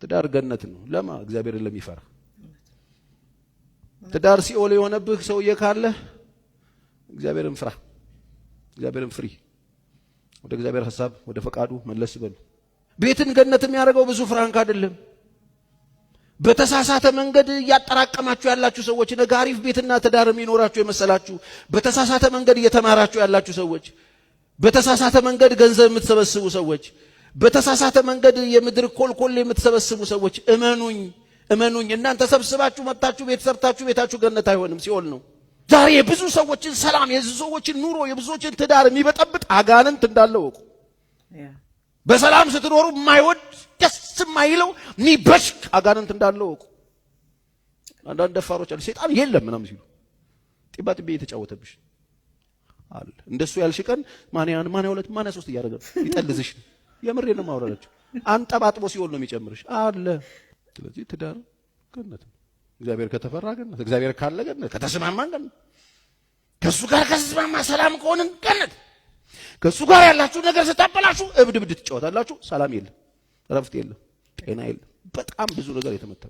ትዳር ገነት ነው ለማ እግዚአብሔርን ለሚፈራ ትዳር ሲኦል የሆነብህ ሰውዬ ካለ እግዚአብሔርን ፍራ እግዚአብሔርን ፍሪ ወደ እግዚአብሔር ሐሳብ ወደ ፈቃዱ መለስ በሉ ቤትን ገነት የሚያደርገው ብዙ ፍራንክ አይደለም በተሳሳተ መንገድ ያጠራቀማችሁ ያላችሁ ሰዎች ነገ አሪፍ ቤትና ትዳር የሚኖራችሁ የመሰላችሁ በተሳሳተ መንገድ እየተማራችሁ ያላችሁ ሰዎች በተሳሳተ መንገድ ገንዘብ የምትሰበስቡ ሰዎች በተሳሳተ መንገድ የምድር ኮልኮል የምትሰበስቡ ሰዎች እመኑኝ እናንተ ሰብስባችሁ መጣችሁ ቤት ሰርታችሁ ቤታችሁ ገነት አይሆንም ሲኦል ነው ዛሬ የብዙ ሰዎችን ሰላም የብዙ ሰዎችን ኑሮ የብዙዎችን ትዳር የሚበጠብጥ አጋንንት እንዳለው እኮ በሰላም ስትኖሩ የማይወድ ደስ የማይለው የሚበሽቅ አጋንንት እንዳለው እኮ አንዳንድ ደፋሮች አሉ ሰይጣን የለም ምናምን ሲሉ ጢባጢቤ እየተጫወተብሽ አለ እንደሱ ያልሽቀን ማን ሁለት ማን ሶስት እያደረገ ይጠልዝሽ የምሬን ነው ማውራላችሁ አንጠባጥቦ ሲኦል ነው የሚጨምርሽ አለ ስለዚህ ትዳር ገነት ነው እግዚአብሔር ከተፈራ ገነት እግዚአብሔር ካለ ገነት ከተስማማን ገነት ከሱ ጋር ከተስማማ ሰላም ከሆነን ገነት ከሱ ጋር ያላችሁ ነገር ስታበላሹ እብድ ትጫወታላችሁ ሰላም የለም ረፍት የለም ጤና የለም በጣም ብዙ ነገር የተመታ